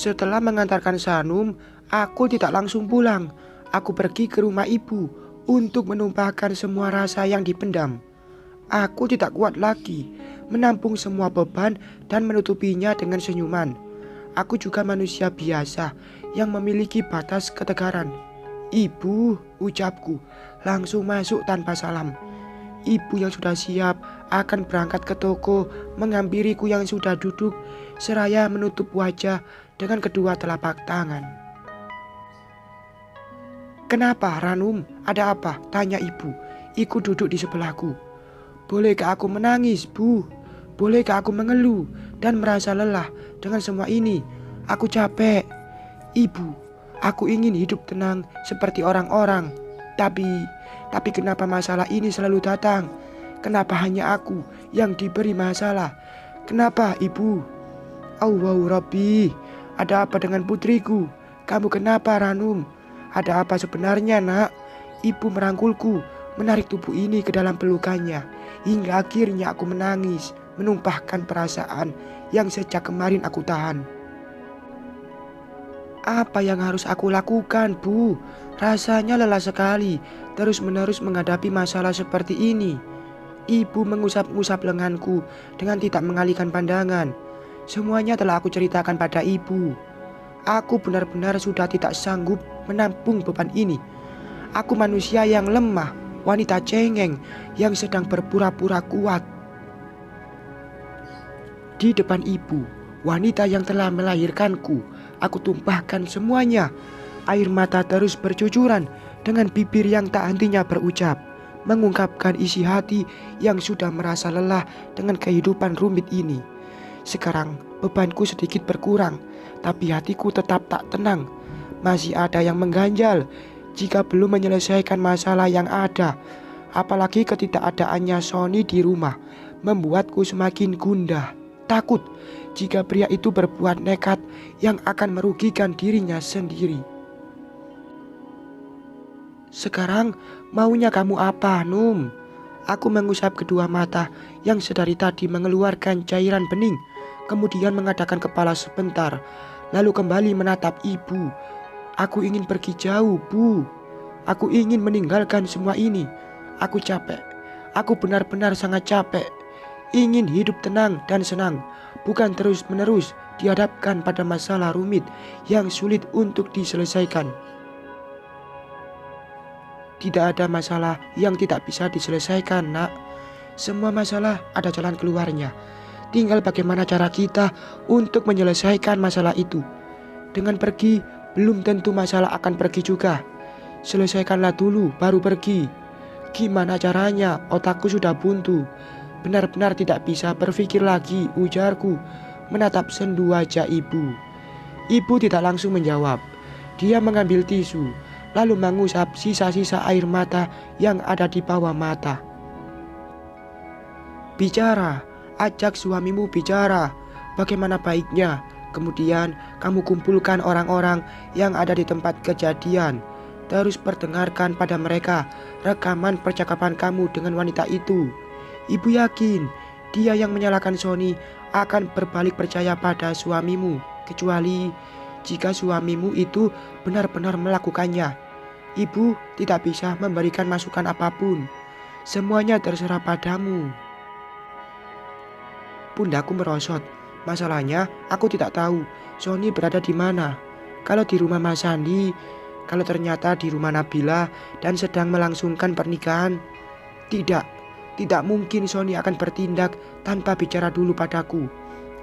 Setelah mengantarkan Sanum, aku tidak langsung pulang. Aku pergi ke rumah ibu untuk menumpahkan semua rasa yang dipendam. Aku tidak kuat lagi menampung semua beban dan menutupinya dengan senyuman. Aku juga manusia biasa yang memiliki batas ketegaran. "Ibu," ucapku, langsung masuk tanpa salam. Ibu yang sudah siap akan berangkat ke toko menghampiriku yang sudah duduk seraya menutup wajah dengan kedua telapak tangan. "Kenapa, Ranum? Ada apa?" tanya ibu. Iku duduk di sebelahku. "Bolehkah aku menangis, Bu? Bolehkah aku mengeluh dan merasa lelah dengan semua ini? Aku capek. Ibu, aku ingin hidup tenang seperti orang-orang. Tapi kenapa masalah ini selalu datang? Kenapa hanya aku yang diberi masalah? Kenapa, Ibu?" "Allahu Rabbi, ada apa dengan putriku? Kamu kenapa, Ranum? Ada apa sebenarnya, Nak?" Ibu merangkulku, menarik tubuh ini ke dalam pelukannya, hingga akhirnya aku menangis, menumpahkan perasaan yang sejak kemarin aku tahan. "Apa yang harus aku lakukan, Bu? Rasanya lelah sekali terus-menerus menghadapi masalah seperti ini." Ibu mengusap-ngusap lenganku dengan tidak mengalihkan pandangan. Semuanya telah aku ceritakan pada ibu. Aku benar-benar sudah tidak sanggup menampung beban ini. Aku manusia yang lemah, wanita cengeng yang sedang berpura-pura kuat. Di depan ibu, wanita yang telah melahirkanku, aku tumpahkan semuanya. Air mata terus bercucuran dengan bibir yang tak hentinya berucap, mengungkapkan isi hati yang sudah merasa lelah dengan kehidupan rumit ini. Sekarang bebanku sedikit berkurang, tapi hatiku tetap tak tenang. Masih ada yang mengganjal jika belum menyelesaikan masalah yang ada. Apalagi ketidakadaannya Sony di rumah membuatku semakin gundah. Takut jika pria itu berbuat nekat yang akan merugikan dirinya sendiri. "Sekarang maunya kamu apa, Num?" Aku mengusap kedua mata yang sedari tadi mengeluarkan cairan bening, kemudian mengadakan kepala sebentar, lalu kembali menatap ibu. "Aku ingin pergi jauh, Bu. Aku ingin meninggalkan semua ini. Aku capek. Aku benar-benar sangat capek. Ingin hidup tenang dan senang, bukan terus-menerus dihadapkan pada masalah rumit yang sulit untuk diselesaikan." "Tidak ada masalah yang tidak bisa diselesaikan, Nak. Semua masalah ada jalan keluarnya. Tinggal bagaimana cara kita untuk menyelesaikan masalah itu. Dengan pergi, belum tentu masalah akan pergi juga. Selesaikanlah dulu, baru pergi." "Gimana caranya? Otakku sudah buntu. Benar-benar tidak bisa berpikir lagi," ujarku, menatap sendu wajah ibu. Ibu tidak langsung menjawab. Dia mengambil tisu, lalu mengusap sisa-sisa air mata yang ada di bawah mata. "Bicara, ajak suamimu bicara. Bagaimana baiknya? Kemudian kamu kumpulkan orang-orang yang ada di tempat kejadian. Terus perdengarkan pada mereka rekaman percakapan kamu dengan wanita itu. Ibu yakin dia yang menyalahkan Sony akan berbalik percaya pada suamimu, kecuali jika suamimu itu benar-benar melakukannya. Ibu tidak bisa memberikan masukan apapun. Semuanya terserah padamu." Pundakku merosot. Masalahnya aku tidak tahu Sony berada di mana. Kalau di rumah Mas Sandi, kalau ternyata di rumah Nabila dan sedang melangsungkan pernikahan. Tidak mungkin Sony akan bertindak tanpa bicara dulu padaku.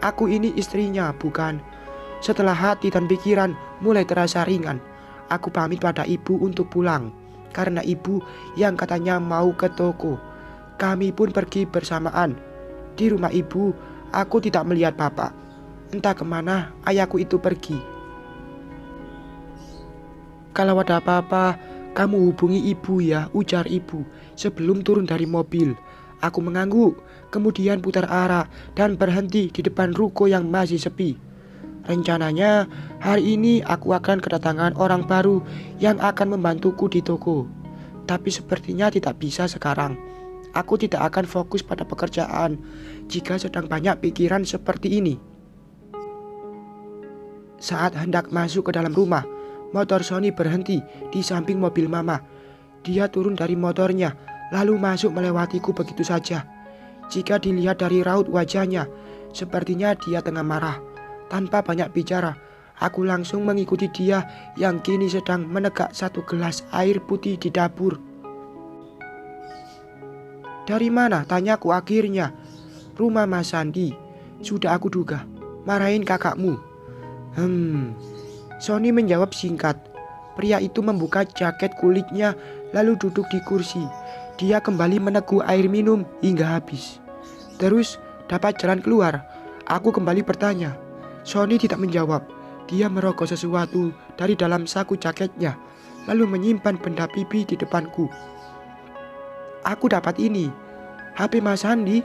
Aku ini istrinya, bukan? Setelah hati dan pikiran mulai terasa ringan, aku pamit pada ibu untuk pulang, karena ibu yang katanya mau ke toko. Kami pun pergi bersamaan. Di rumah ibu, aku tidak melihat bapak. Entah kemana ayahku itu pergi. "Kalau ada apa-apa, kamu hubungi ibu ya," ujar ibu sebelum turun dari mobil. Aku mengangguk, kemudian putar arah dan berhenti di depan ruko yang masih sepi. Rencananya hari ini aku akan kedatangan orang baru yang akan membantuku di toko. Tapi sepertinya tidak bisa sekarang. Aku tidak akan fokus pada pekerjaan jika sedang banyak pikiran seperti ini. Saat hendak masuk ke dalam rumah, motor Sony berhenti di samping mobil Mama. Dia turun dari motornya, lalu masuk melewatiku begitu saja. Jika dilihat dari raut wajahnya, sepertinya dia tengah marah. Tanpa banyak bicara, aku langsung mengikuti dia yang kini sedang menegak satu gelas air putih di dapur. "Dari mana?" tanyaku akhirnya. "Rumah Mas Sandi. Sudah aku duga. Marahin kakakmu." Sony menjawab singkat. Pria itu membuka jaket kulitnya lalu duduk di kursi. Dia kembali meneguk air minum hingga habis. "Terus dapat jalan keluar?" Aku kembali bertanya. Sony tidak menjawab. Dia merokok sesuatu dari dalam saku jaketnya, lalu menyimpan benda pipi di depanku. "Aku dapat ini. HP Mas Sandi.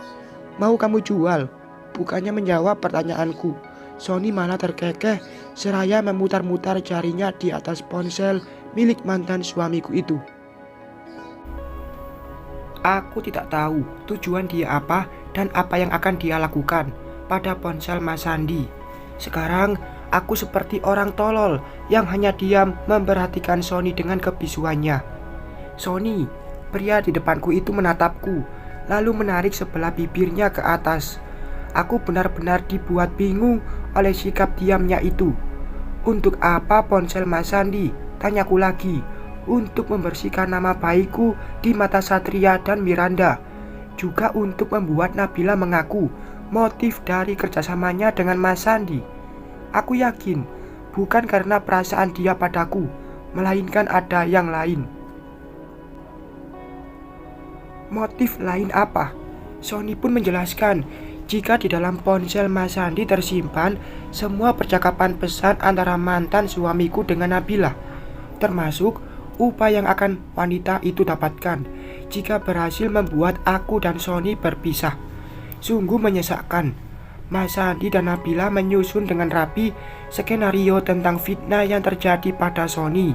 Mau kamu jual?" Bukannya menjawab pertanyaanku, Sony malah terkekeh seraya memutar-mutar jarinya di atas ponsel milik mantan suamiku itu. Aku tidak tahu tujuan dia apa dan apa yang akan dia lakukan pada ponsel Mas Sandi. Sekarang aku seperti orang tolol yang hanya diam memperhatikan Sony dengan kebisuannya. "Sony," pria di depanku itu menatapku, lalu menarik sebelah bibirnya ke atas. Aku benar-benar dibuat bingung oleh sikap diamnya itu. "Untuk apa ponsel Mas Sandi?" tanyaku lagi. "Untuk membersihkan nama baikku di mata Satria dan Miranda. Juga untuk membuat Nabila mengaku motif dari kerjasamanya dengan Mas Sandi. Aku yakin bukan karena perasaan dia padaku, melainkan ada yang lain." "Motif lain apa?" Sony pun menjelaskan jika di dalam ponsel Mas Sandi tersimpan semua percakapan pesan antara mantan suamiku dengan Nabila, termasuk upah yang akan wanita itu dapatkan jika berhasil membuat aku dan Sony berpisah. Sungguh menyesakkan. Mas Sandi dan Nabila menyusun dengan rapi skenario tentang fitnah yang terjadi pada Sony.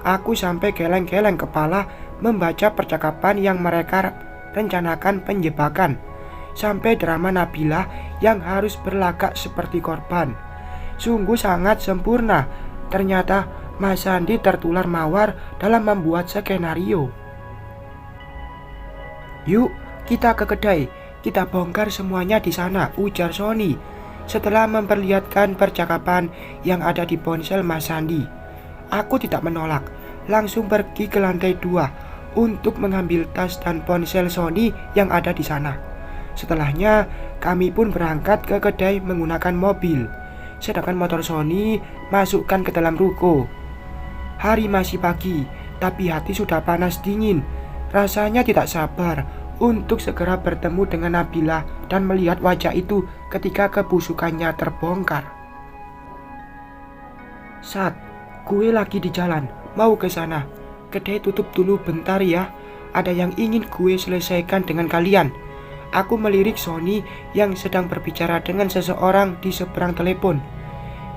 Aku sampai geleng-geleng kepala membaca percakapan yang mereka rencanakan penjebakan, sampai drama Nabila yang harus berlagak seperti korban. Sungguh sangat sempurna. Ternyata Mas Sandi tertular mawar dalam membuat skenario. "Yuk, kita ke kedai. Kita bongkar semuanya di sana," ujar Sony setelah memperlihatkan percakapan yang ada di ponsel Mas Sandi. Aku tidak menolak, langsung pergi ke lantai 2 untuk mengambil tas dan ponsel Sony yang ada di sana. Setelahnya, kami pun berangkat ke kedai menggunakan mobil, sedangkan motor Sony masukkan ke dalam ruko. Hari masih pagi, tapi hati sudah panas dingin. Rasanya tidak sabar untuk segera bertemu dengan Nabila dan melihat wajah itu ketika kebusukannya terbongkar. "Sat, gue lagi di jalan, mau ke sana. Kedai tutup dulu bentar ya. Ada yang ingin gue selesaikan dengan kalian." Aku melirik Sony yang sedang berbicara dengan seseorang di seberang telepon.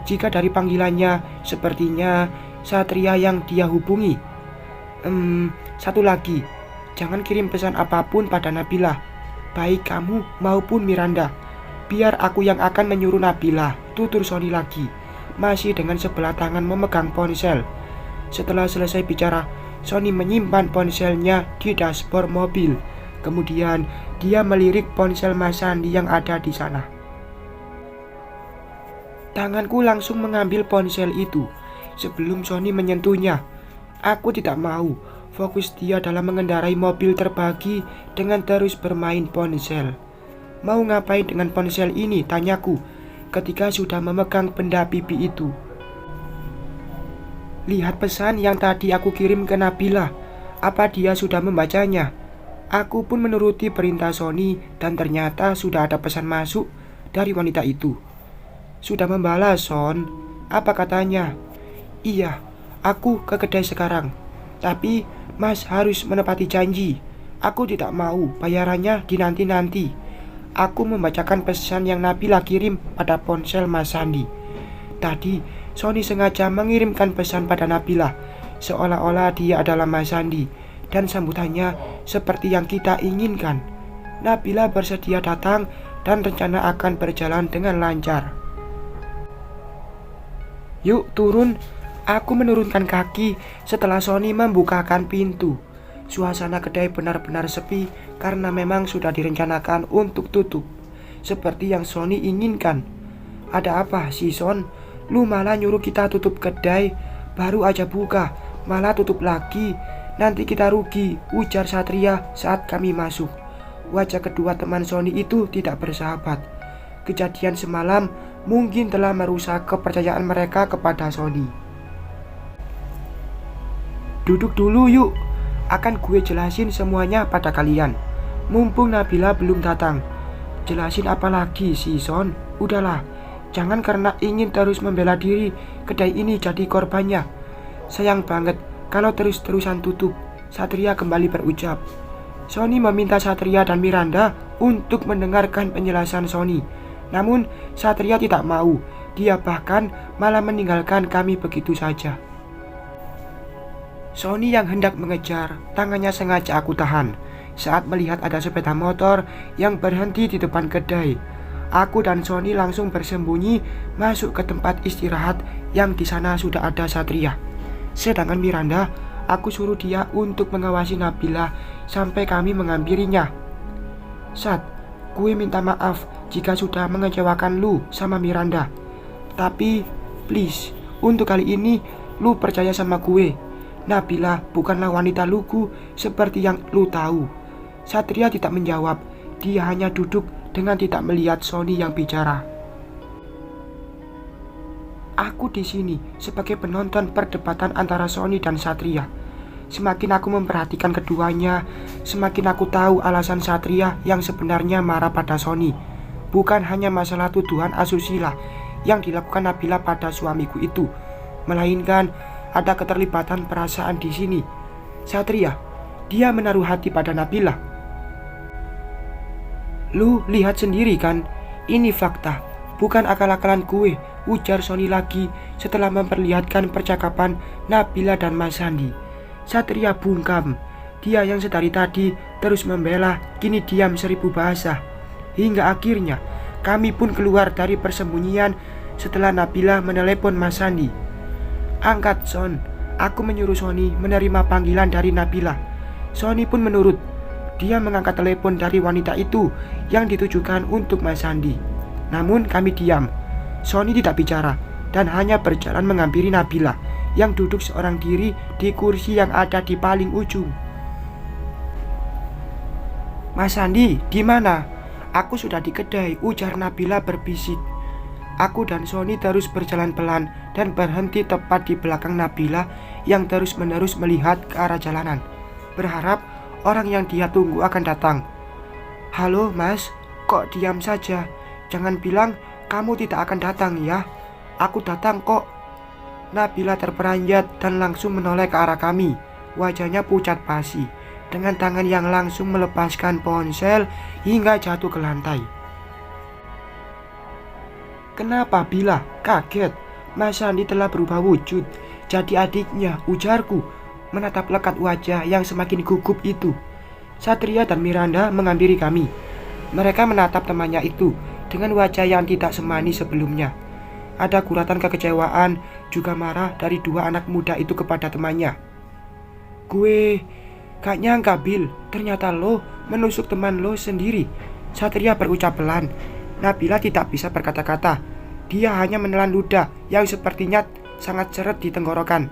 Jika dari panggilannya, sepertinya Satria yang dia hubungi. Satu lagi, jangan kirim pesan apapun pada Nabila, baik kamu maupun Miranda. Biar aku yang akan menyuruh Nabila," tutur Sony lagi, masih dengan sebelah tangan memegang ponsel. Setelah selesai bicara, Sony menyimpan ponselnya di dashboard mobil. Kemudian dia melirik ponsel Mas Sandi yang ada di sana. Tanganku langsung mengambil ponsel itu sebelum Sony menyentuhnya. Aku tidak mau fokus dia dalam mengendarai mobil terbagi dengan terus bermain ponsel. "Mau ngapain dengan ponsel ini?" tanyaku ketika sudah memegang benda pipi itu. "Lihat pesan yang tadi aku kirim ke Nabila. Apa dia sudah membacanya?" Aku pun menuruti perintah Sony dan ternyata sudah ada pesan masuk dari wanita itu. "Sudah membalas, Son. Apa katanya?" "Iya, aku ke kedai sekarang. Tapi Mas harus menepati janji. Aku tidak mau bayarannya dinanti-nanti." Aku membacakan pesan yang Nabila kirim pada ponsel Mas Sandi. Tadi Sony sengaja mengirimkan pesan pada Nabila, seolah-olah dia adalah Mas Sandi. Dan sambutannya seperti yang kita inginkan. Nabila bersedia datang dan rencana akan berjalan dengan lancar. Yuk turun. Aku menurunkan kaki setelah Sony membukakan pintu. Suasana kedai benar-benar sepi karena memang sudah direncanakan untuk tutup, seperti yang Sony inginkan. Ada apa sih Son? Lu malah nyuruh kita tutup kedai, baru aja buka, malah tutup lagi. Nanti kita rugi, ujar Satria saat kami masuk. Wajah kedua teman Sony itu tidak bersahabat. Kejadian semalam mungkin telah merusak kepercayaan mereka kepada Sony. Duduk dulu yuk, akan gue jelasin semuanya pada kalian. Mumpung Nabila belum datang. Jelasin apa lagi sih Son? Udahlah, jangan karena ingin terus membela diri kedai ini jadi korbannya. Sayang banget kalau terus-terusan tutup, Satria kembali berucap. Sony meminta Satria dan Miranda untuk mendengarkan penjelasan Sony. Namun Satria tidak mau, dia bahkan malah meninggalkan kami begitu saja. Sony yang hendak mengejar, tangannya sengaja aku tahan saat melihat ada sepeda motor yang berhenti di depan kedai. Aku dan Sony langsung bersembunyi masuk ke tempat istirahat yang di sana sudah ada Satria. Sedangkan Miranda, aku suruh dia untuk mengawasi Nabila sampai kami menghampirinya. Sat, gue minta maaf jika sudah mengecewakan lu sama Miranda. Tapi, please, untuk kali ini lu percaya sama gue. Nabila bukanlah wanita lugu seperti yang lu tahu. Satria tidak menjawab, dia hanya duduk dengan tidak melihat Sony yang bicara. Aku di sini sebagai penonton perdebatan antara Sony dan Satria. Semakin aku memperhatikan keduanya, semakin aku tahu alasan Satria yang sebenarnya marah pada Sony. Bukan hanya masalah tuduhan asusila yang dilakukan Nabila pada suamiku itu, melainkan ada keterlibatan perasaan di sini. Satria, dia menaruh hati pada Nabila. Lu lihat sendiri kan, ini fakta, bukan akal-akalan gue, ujar Sony lagi setelah memperlihatkan percakapan Nabila dan Mas Sandi. Satria bungkam, dia yang sedari tadi terus membela, kini diam 1000 bahasa. Hingga akhirnya kami pun keluar dari persembunyian setelah Nabila menelepon Mas Sandi. Angkat Son, aku menyuruh Sony menerima panggilan dari Nabila. Sony pun menurut. Dia mengangkat telepon dari wanita itu yang ditujukan untuk Mas Sandi. Namun kami diam. Sony tidak bicara dan hanya berjalan menghampiri Nabila yang duduk seorang diri di kursi yang ada di paling ujung. Mas Sandi, di mana? Aku sudah di kedai, ujar Nabila berbisik. Aku dan Sony terus berjalan pelan dan berhenti tepat di belakang Nabila yang terus-menerus melihat ke arah jalanan, berharap orang yang dia tunggu akan datang. Halo mas, kok diam saja? Jangan bilang kamu tidak akan datang ya. Aku datang kok. Nabila terperanjat dan langsung menoleh ke arah kami. Wajahnya pucat pasi, dengan tangan yang langsung melepaskan ponsel hingga jatuh ke lantai. Kenapa Bila? Kaget. Mas Sandi telah berubah wujud jadi adiknya, ujarku, menatap lekat wajah yang semakin gugup itu. Satria dan Miranda menghampiri kami. Mereka menatap temannya itu dengan wajah yang tidak semanis sebelumnya. Ada guratan kekecewaan, juga marah dari dua anak muda itu kepada temannya. Gue gak nyangka Bil, ternyata lo menusuk teman lo sendiri, Satria berucap pelan. Nabila tidak bisa berkata-kata. Dia hanya menelan ludah yang sepertinya sangat seret di tenggorokan.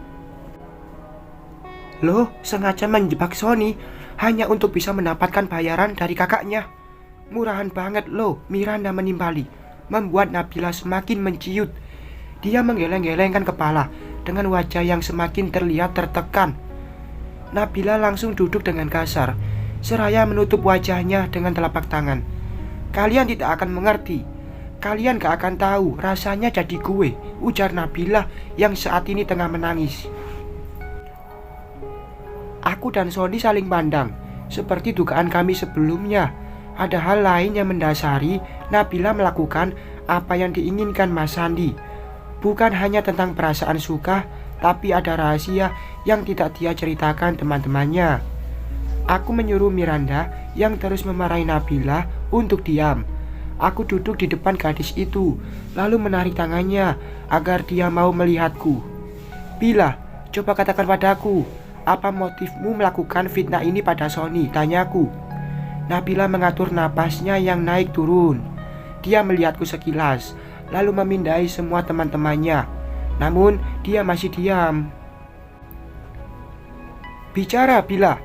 Lo sengaja menjebak Sony hanya untuk bisa mendapatkan bayaran dari kakaknya. Murahan banget lo, Miranda menimpali, membuat Nabila semakin menciut. Dia menggeleng-gelengkan kepala dengan wajah yang semakin terlihat tertekan. Nabila langsung duduk dengan kasar, seraya menutup wajahnya dengan telapak tangan. Kalian tidak akan mengerti. Kalian gak akan tahu rasanya jadi gue, ujar Nabila yang saat ini tengah menangis. Aku dan Sony saling pandang. Seperti dugaan kami sebelumnya, ada hal lain yang mendasari Nabila melakukan apa yang diinginkan Mas Sandi. Bukan hanya tentang perasaan suka, tapi ada rahasia yang tidak dia ceritakan teman-temannya. Aku menyuruh Miranda yang terus memarahi Nabila untuk diam. Aku duduk di depan gadis itu, lalu menarik tangannya agar dia mau melihatku. Bila, coba katakan padaku, apa motifmu melakukan fitnah ini pada Sony? Tanyaku. Nabila mengatur napasnya yang naik turun. Dia melihatku sekilas, lalu memindai semua teman-temannya. Namun, dia masih diam. Bicara, Bila.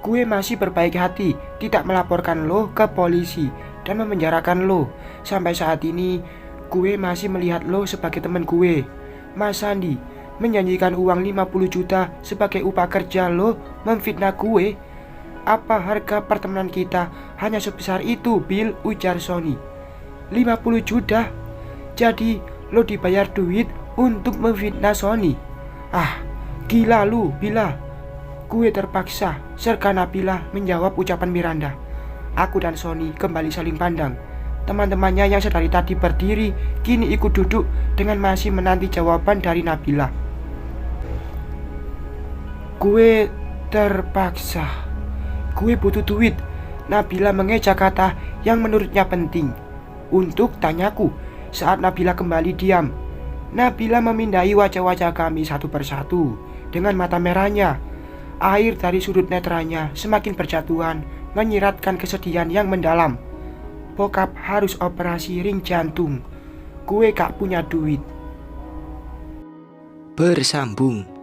Gue masih berbaik hati tidak melaporkan lo ke polisi dan memenjarakan lo. Sampai saat ini, gue masih melihat lo sebagai teman gue. Mas Sandi menjanjikan uang 50 juta sebagai upah kerja lo memfitnah gue. Apa harga pertemanan kita hanya sebesar itu, Bill? Ujar Sony. 50 juta? Jadi lo dibayar duit untuk memfitnah Sony? Ah, gila lu, Bila. Gue terpaksa, serta Nabila menjawab ucapan Miranda. Aku dan Sony kembali saling pandang. Teman-temannya yang sedari tadi berdiri kini ikut duduk dengan masih menanti jawaban dari Nabila. Gue terpaksa. Gue butuh duit. Nabila mengejak kata yang menurutnya penting. Untuk tanyaku saat Nabila kembali diam. Nabila memindai wajah-wajah kami satu persatu dengan mata merahnya. Air dari sudut netranya semakin berjatuhan, menyiratkan kesedihan yang mendalam. Bokap harus operasi ring jantung. Gue gak punya duit. Bersambung.